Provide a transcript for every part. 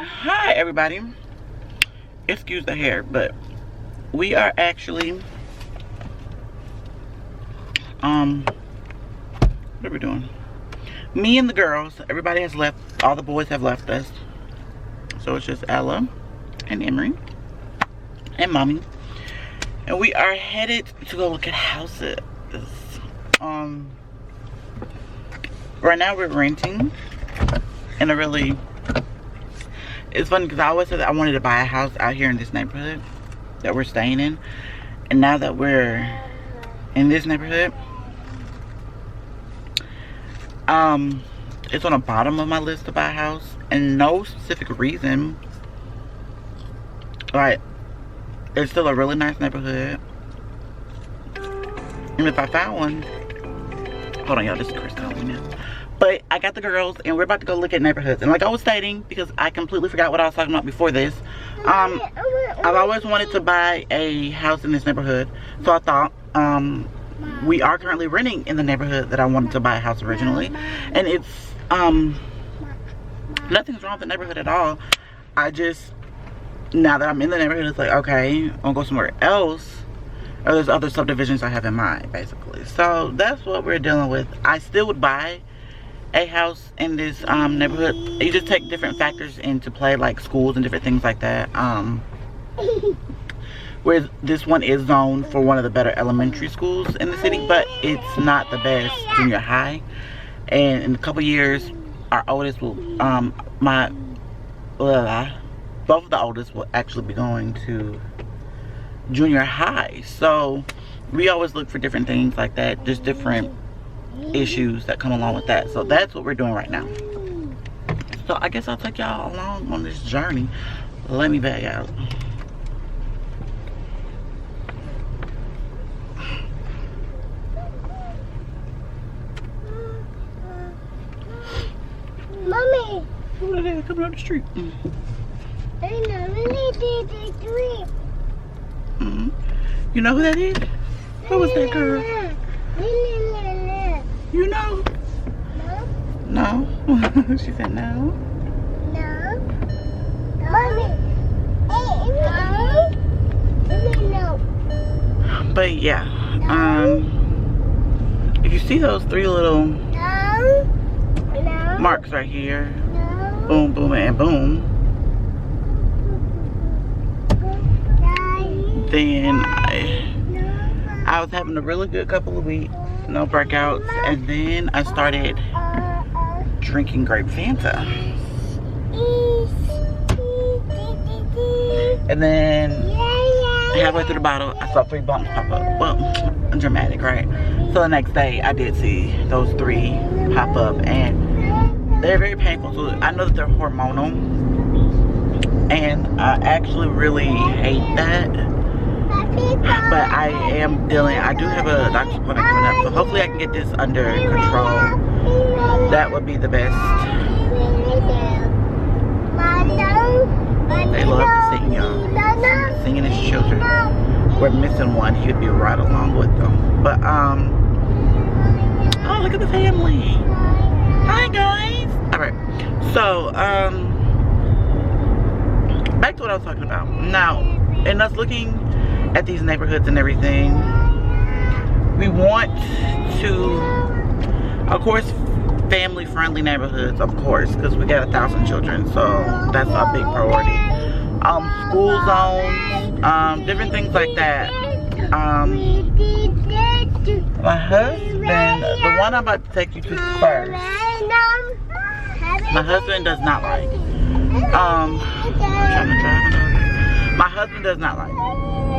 Hi everybody. Excuse the hair, but we are actually what are we doing? Me and the girls, everybody has left, all the boys have left us. So it's just Ella and Emery and Mommy. And we are headed to go look at houses. Right now we're renting in a really, it's funny because I always said that I wanted to buy a house out here in this neighborhood that we're staying in. And now that we're in this neighborhood, it's on the bottom of my list to buy a house, and no specific reason. Like, it's still a really nice neighborhood, and if I found one, hold on y'all, this is Chris calling me now. But I got the girls and we're about to go look at neighborhoods. And like I was stating, because I completely forgot what I was talking about before this, I've always wanted to buy a house in this neighborhood. So I thought, we are currently renting in the neighborhood that I wanted to buy a house originally. And it's, nothing's wrong with the neighborhood at all. I just, now that I'm in the neighborhood, it's like, okay, I'll go somewhere else. Or there's other subdivisions I have in mind, basically. So that's what we're dealing with. I still would buy a house in this neighborhood. You just take different factors into play, like schools and different things like that. Where this one is zoned for one of the better elementary schools in the city, but it's not the best junior high. And in a couple years, our oldest will, both of the oldest will actually be going to junior high. So we always look for different things like that, just different issues that come along with that. So that's what we're doing right now. So I guess I'll take y'all along on this journey. Let me back out. Mommy, Who are they coming up the street? You know who that is? Who was that girl? You know? No. No? She said no. No. Mommy. No. But yeah, if you see those three little marks right here, boom, boom, and boom, then I was having a really good couple of weeks, no breakouts, and then I started drinking grape Fanta. And then halfway through the bottle, I saw 3 bumps pop up. Well, dramatic, right? So the next day, I did see those 3 pop up, and they're very painful. So I know that they're hormonal, and I actually really hate that. But I am dealing, I do have a doctor's appointment coming up, so hopefully I can get this under control. That would be the best. They love to sing, y'all. Singing as children. We're missing one, he would be right along with them. But, oh, look at the family. Hi, guys. Alright, so, back to what I was talking about. Now, in us looking at these neighborhoods and everything, we want to, of course, family friendly neighborhoods, of course, because we got 1,000 children, so that's a big priority. School zones, different things like that. My husband, the one I'm about to take you to first, my husband does not like. I'm trying to drive another. My husband does not like it.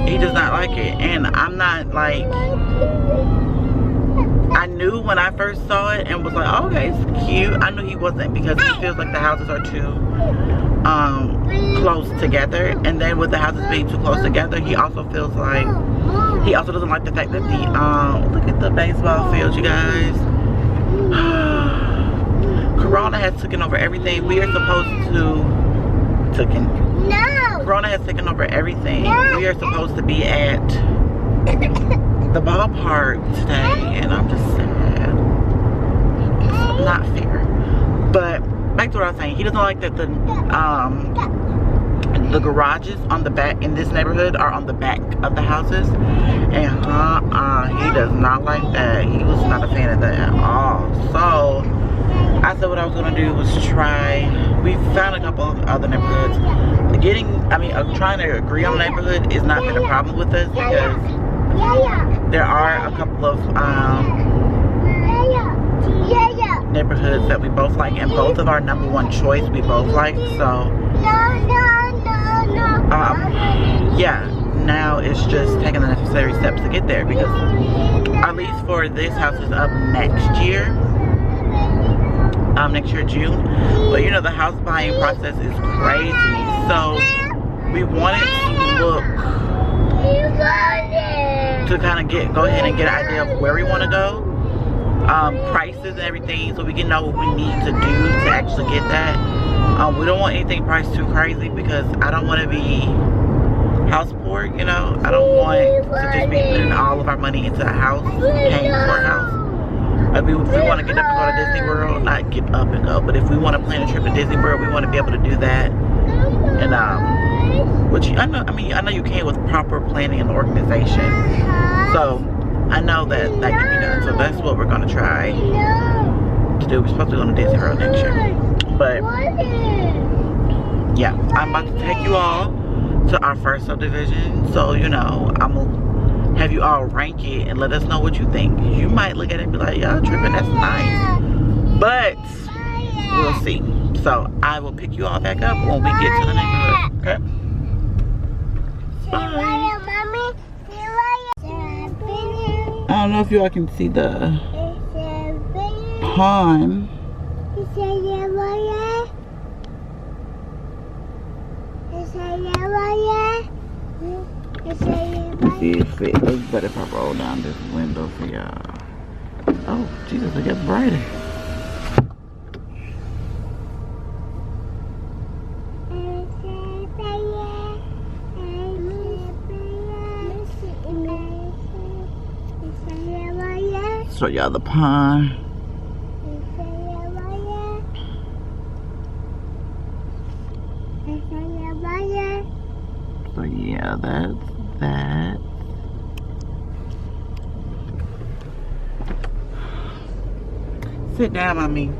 He does not like it, and I'm not like, I knew when I first saw it and was like, oh, okay, it's cute. I knew he wasn't, because he feels like the houses are too close together, and then with the houses being too close together, he also feels like, he also doesn't like the fact that the look at the baseball field, you guys. Corona has taken over everything. We are supposed to Corona has taken over everything. We are supposed to be at the ballpark today, and I'm just sad. It's not fair. But back to what I was saying, he doesn't like that the garages on the back in this neighborhood are on the back of the houses, and he does not like that. He was not a fan of that at all. So I said what I was gonna do was try. We found a couple of other neighborhoods. Trying to agree on a neighborhood is not been a problem with us, because there are a couple of neighborhoods that we both like, and both of our number one choice we both like. So yeah, now it's just taking the necessary steps to get there, because our lease for this house is up next year June. But you know, the house buying process is crazy, so we wanted to look to kind of go ahead and get an idea of where we want to go, prices and everything, so we can know what we need to do to actually get that. We don't want anything priced too crazy, because I don't want to be house poor, you know. I don't want to just be putting all of our money into a house, paying for a house. If we want to get up and go to Disney World, not get up and go, but if we want to plan a trip to Disney World, we want to be able to do that. And which I know you can with proper planning and organization. So I know that can be done. So that's what we're gonna try to do. We're supposed to go to Disney World next year. But yeah, I'm about to take you all to our first subdivision. So, you know, I'm gonna have you all rank it and let us know what you think. You might look at it and be like, y'all tripping, that's nice. But we'll see. So I will pick you all back up when we get to the neighborhood. Okay? Bye. I don't know if you all can see the pond. Let's see if it looks better if I roll down this window for y'all. Oh, Jesus, it gets brighter. Show y'all the pond. So yeah, that's that. Sit down, mommy.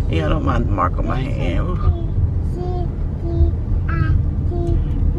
Yeah, I don't mind the mark on my hand. Ooh.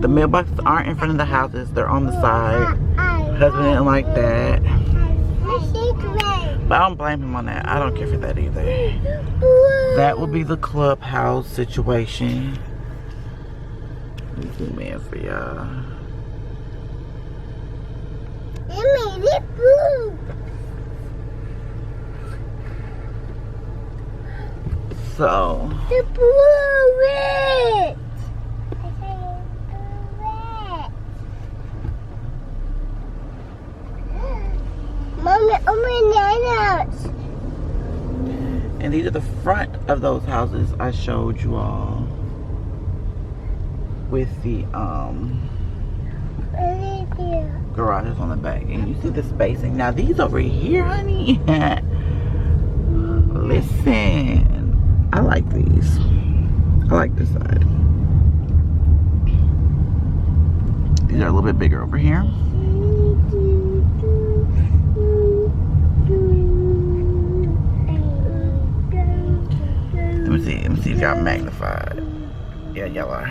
The mailboxes aren't in front of the houses, they're on the side. Husband didn't like that. But I don't blame him on that. I don't care for that either. That will be the clubhouse situation. Let me zoom in for y'all. So and these are the front of those houses I showed you all with the garages on the back, and you see the spacing. Now these over here, honey, listen, I like these. I like this side. These are a little bit bigger over here. Let me see if y'all magnified. Yeah, y'all are.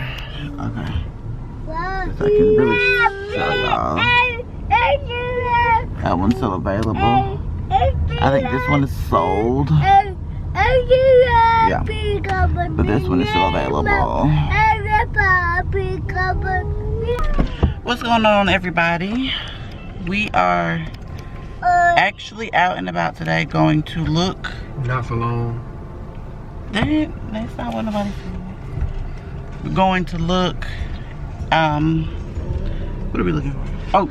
Okay. So I can really show y'all. That one's still available. I think this one is sold. Yeah. But this one is still available. What's going on, everybody? We are actually out and about today, going to look. Not for long. That's not what nobody said. We're going to look. What are we looking for? Oh,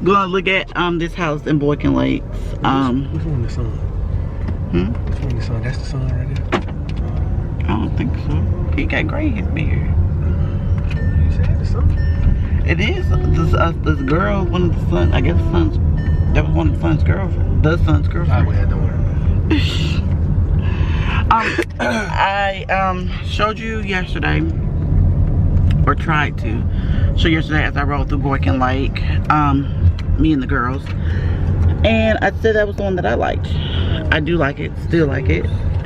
going to look at this house in Boykin Lakes. Which one is the sun? Which one is the sun? That's the sun right there. I don't think so. He got gray in his beard. son. It is. This girl, one of the sons, I guess sons, that was one of the son's girlfriend. The son's girlfriend. Oh, yeah, don't worry about I showed you yesterday, or tried to show yesterday as I rode through Boykin Lake, me and the girls, and I said that was the one that I liked. I do like it, still like it,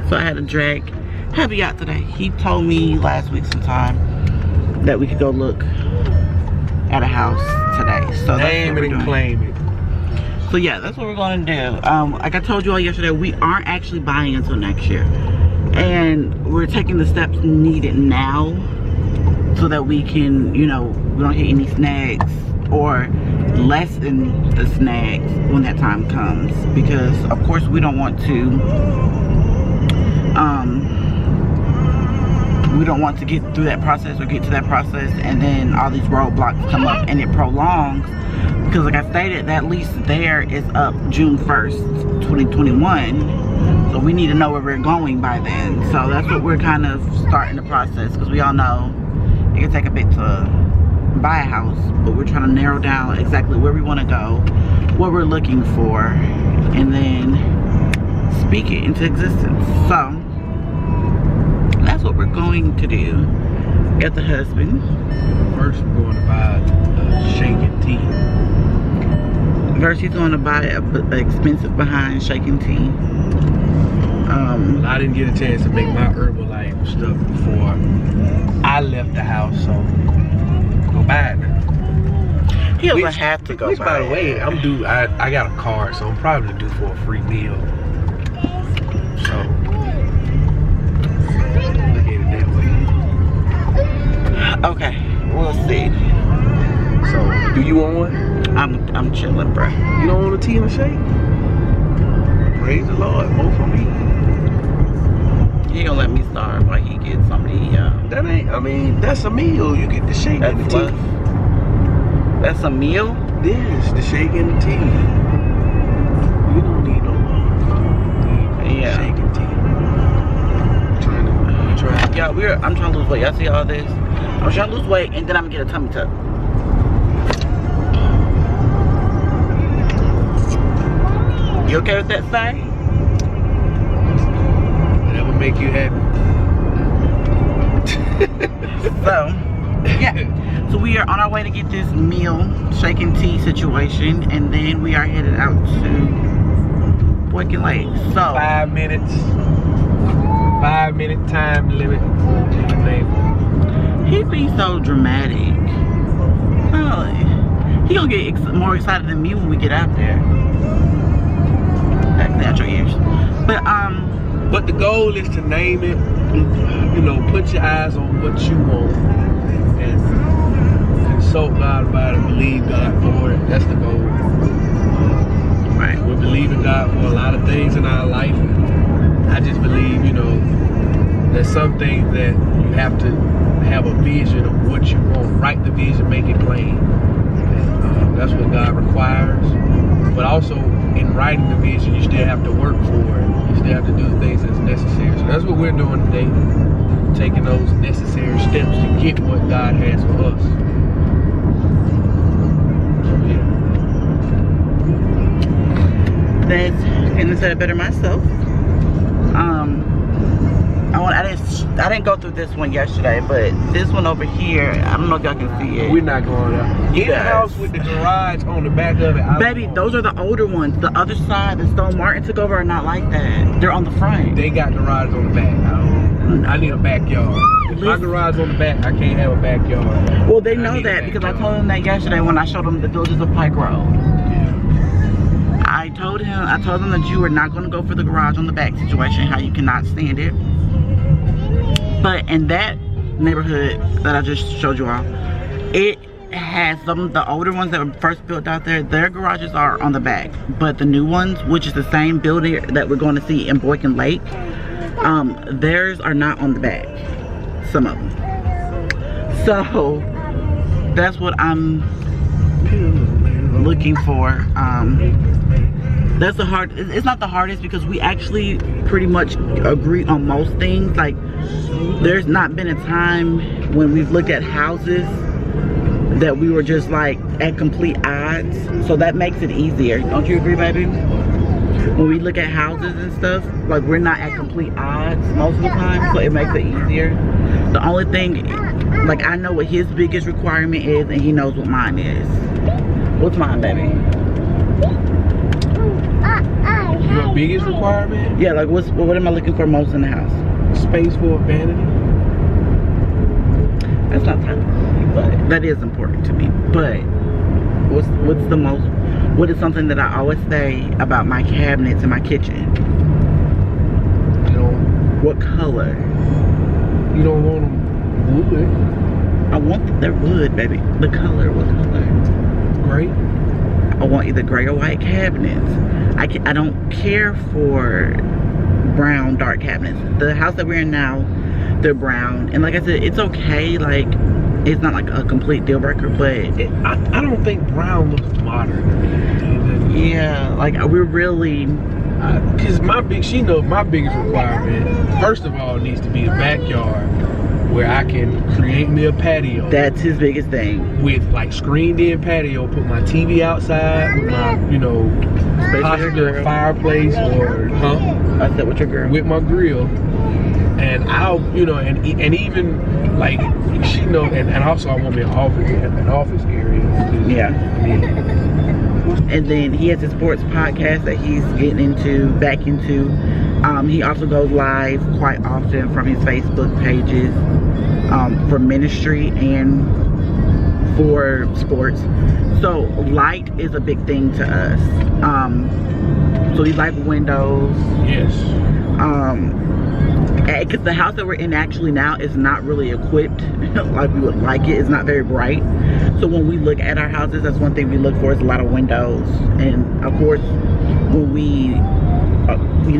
so I had to drag Heavy out today. He told me last week sometime that we could go look at a house today, so Name it and claim it. So yeah, that's what we're gonna do. Like I told you all yesterday, we aren't actually buying until next year, and we're taking the steps needed now so that we can, you know, we don't hit any snags or lessen the snags when that time comes, because of course we don't want to get through that process or get to that process and then all these roadblocks come up and it prolongs, because like I stated, that lease there is up June 1st 2021, so we need to know where we're going by then. So that's what we're kind of starting the process, because we all know it can take a bit to buy a house, but we're trying to narrow down exactly where we want to go, what we're looking for, and then speak it into existence. So that's what we're going to do. Got the husband. First, we're going to buy shaking tea. First, he's going to buy an expensive behind shaking tea. I didn't get a chance to make my Herbalife stuff before I left the house, so go buy it now. He doesn't have to go Which, buy by the it. way, I'm due. I got a card, so I'm probably due for a free meal. So look at it that way. Okay, we'll see. So, do you want one? I'm chilling, bro. You don't want a tea and a shake? Praise the Lord, both for me. He gonna let me starve while he gets something. That ain't. I mean, that's a meal. You get the shake and the That's tea. what. That's a meal. This, the shake and the tea. You don't need no more. Yeah. Shake and tea. Trying to. Yeah, I'm trying to lose weight. Y'all see all this? I'm trying to lose weight and then I'm gonna get a tummy tuck. You okay with that, Si? Whatever make you happy. So, yeah. So we are on our way to get this meal, shake and tea situation, and then we are headed out to Boykin Lake. So 5 minutes. 5 minute time limit. he be so dramatic. Oh, he gonna get more excited than me when we get out there. Back out your ears. But the goal is to name it. You know, put your eyes on what you want and consult God about it, believe God for it. That's the goal. Right. We're believing God for a lot of things in our life. I just believe, you know, there's some things that you have to have a vision of what you want. Write the vision, make it plain. And, that's what God requires. But also, in writing the vision, you still have to work for it. You still have to do the things that's necessary. So that's what we're doing today. Taking those necessary steps to get what God has for us. So, yeah. Couldn't have said it better myself. I didn't go through this one yesterday, but this one over here, I don't know if y'all can see it. We're not going out. You In the guys. house with the garage on the back of it. Baby, those are the older ones. The other side that Stone Martin took over are not like that. They're on the front. They got garages on the back. I need a backyard. If my garage on the back, I can't have a backyard. Well, they I know need a that because I backyard. told them that yesterday when I showed them the villages of Pike Road. Yeah. I told them that you were not going to go for the garage on the back situation, how you cannot stand it. But in that neighborhood that I just showed you all, it has the older ones that were first built out there, their garages are on the back. But the new ones, which is the same building that we're going to see in Boykin Lake, theirs are not on the back. Some of them. So that's what I'm looking for. That's the hard. It's not the hardest because we actually pretty much agree on most things. Like, there's not been a time when we've looked at houses that we were just like at complete odds. So that makes it easier. Don't you agree, baby? When we look at houses and stuff, like we're not at complete odds most of the time, so it makes it easier. The only thing, like I know what his biggest requirement is and he knows what mine is. What's mine, baby? Your biggest requirement? Yeah, like what am I looking for most in the house? Space for vanity. That's not time, but that is important to me. But what is something that I always say about my cabinets in my kitchen? You don't. What color? You don't want them wood. I want their wood, baby. The color, what color? Gray. I want either gray or white cabinets. I don't care for brown dark cabinets. The house that we're in now, they're brown, and like I said, it's okay. Like it's not like a complete deal breaker, but I don't think brown looks modern to me. Yeah, like we're really, because my biggest requirement, first of all, needs to be a backyard where I can create me a patio. That's his biggest thing. With like screened in patio, put my TV outside with my, possibly a fireplace or I said with your girl. with my grill. And I'll, and even like she know, and also I want me an office area. Yeah. I mean, and then he has a sports podcast that he's getting back into. He also goes live quite often from his Facebook pages for ministry and for sports. So light is a big thing to us. So we like windows. yes. Because the house that we're in actually now is not really equipped like we would like it. It's not very bright. So when we look at our houses, that's one thing we look for is a lot of windows. And of course, when we,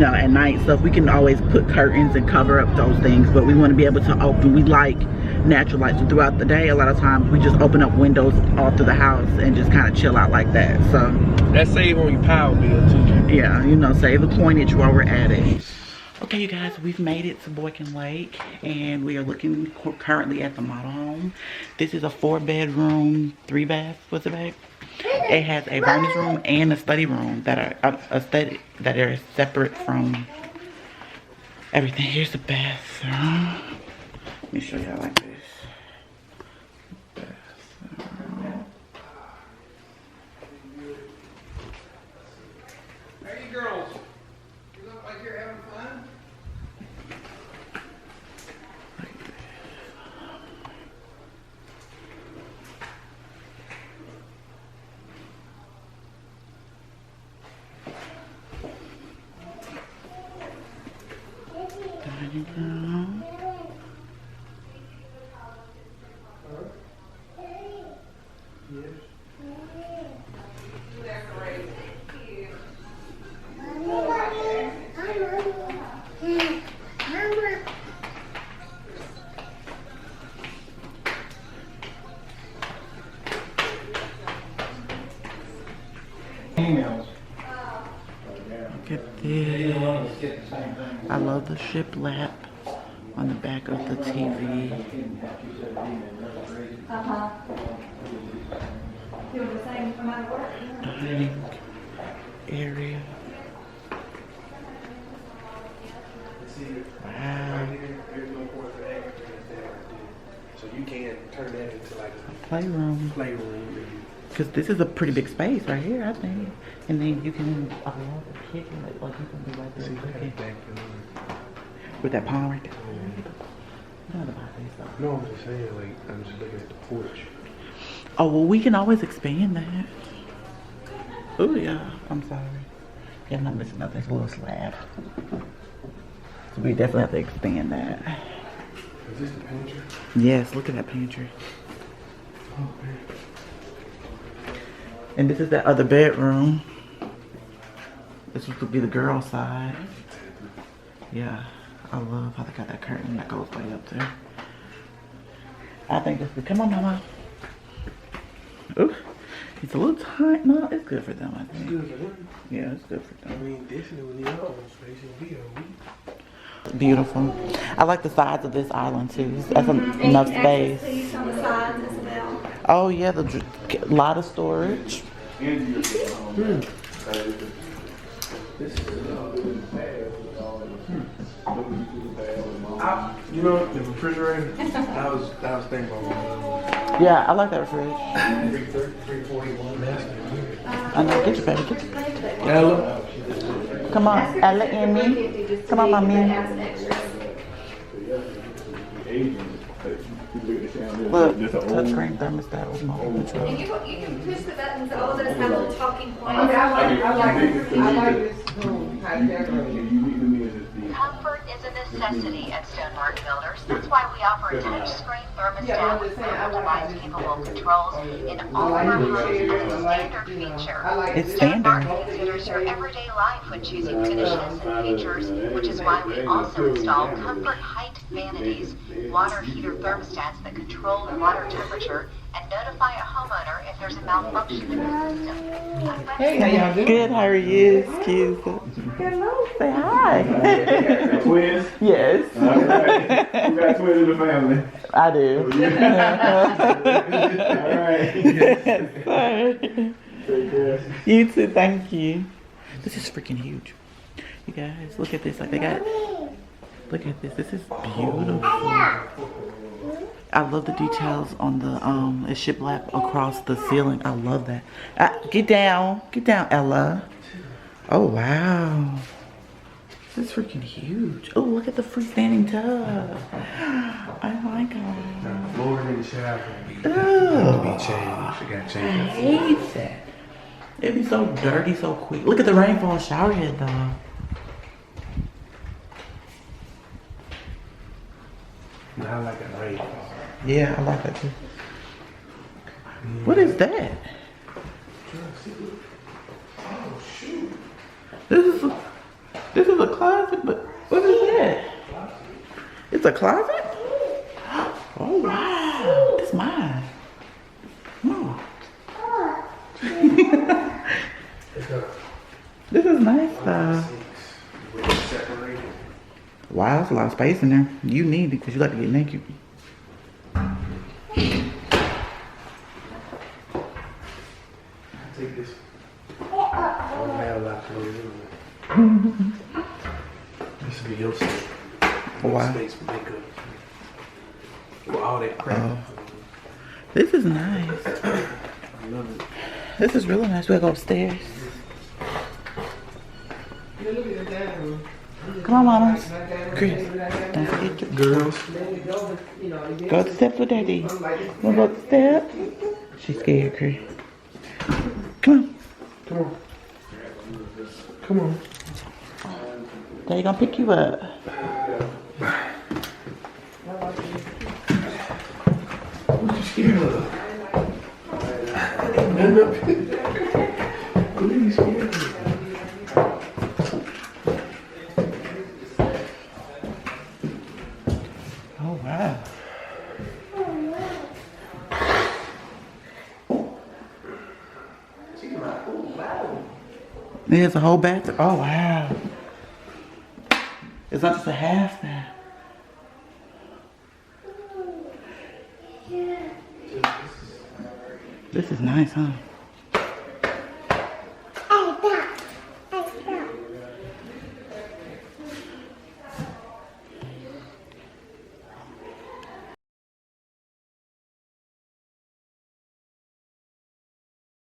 at night stuff, we can always put curtains and cover up those things. But we want to be able to open. We like natural light. So throughout the day, a lot of times we just open up windows all through the house and just kind of chill out like that. So that save on your power bill too. Yeah, save the coinage while we're at it. Okay, you guys, we've made it to Boykin Lake, and we are looking currently at the model home. This is a 4-bedroom, 3-bath. What's it, babe? It has a bonus room and a study room that are separate from everything. Here's the bathroom. Let me show y'all like this. Bathroom. Hey, girls. You look like you're having fun. Dining room. Emails. Look at this. I love the shiplap on the back of the TV. Dining area. Wow. So you can turn that into like a Playroom. playroom. Because this is a pretty big space right here, I think. And then you can, I love the kitchen, like you can be right there cooking. With that palm right there. Not about this though. No, I'm just saying, like, I'm just looking at the porch. Oh, well, we can always expand that. Oh, yeah. I'm sorry. Yeah, I'm not missing nothing. It's a little slab. So we definitely have to expand that. Is this the pantry? Yes, look at that pantry. Okay. And this is that other bedroom. This would be the girl side. Yeah, I love how they got that curtain that goes way up there. I think this would, come on, mama. Ooh, it's a little tight. No, it's good for them, I think. It's good for them. Yeah, it's good for I them. mean, this and we need our own space and we are Beautiful. I like the sides of this island too. That's enough space. Please on the sides as well. Oh yeah, the lot of storage. You know, the refrigerator, I was thinking about Yeah, I like that fridge. 341. I know. Get your baby. Get your... Ella. Come on, Ella and me. Come on, mommy. Look, touchscreen thermostat with my own control. And you can push the buttons, all of those have little talking points. I like this room. Comfort is a necessity at Stonemark Builders. That's why we offer a touchscreen thermostat with mobile device capable controls in all of our homes as a standard feature. It's standard. Stonemark considers your everyday life when choosing finishes and features, which is why we also install comfort height vanities, water heater thermostats that control the water temperature and notify a homeowner if there's a malfunction in the system. Hey, how y'all doing? Good, how are you? Excuse me. Hello. Say hi. Twins? Yes. Alright. You got twins in the family. I do. Alright. Take care. You too, thank you. This is freaking huge. You guys, look at this. Like they got, look at this. This is beautiful. I love the details on the it's shiplap across the ceiling. I love that. Get down, Ella. Oh wow, this is freaking huge. Oh, look at the freestanding tub. I like it. Floor in the shower Oh, be changed. She got I changed. hate that. It'd be so dirty so quick. Look at the rainfall shower head though. I like a rainfall. Yeah, I like that too. What is that? Oh shoot. This is a closet, but what is that? It's a closet? Oh wow, this is mine. No. This is nice though. Separated. Wow, that's a lot of space in there. You need it because you like to get naked. Take this. I don't have a lot of clothes in This will be your space. Wow. Space for makeup. For all that crap. Oh. This is nice. I love it. This is really nice. We'll go upstairs. Look at the dining room. Come on, mamas. Chris, don't forget your Girls. go up the steps with Daddy. Wanna go up the steps? She's scared, Chris. Come on. Come on. Come on. Daddy gonna pick you up. What you scared of? What are you scared of? Oh wow. There's a whole bathroom. Oh wow. It's not just a half now. This is nice, huh?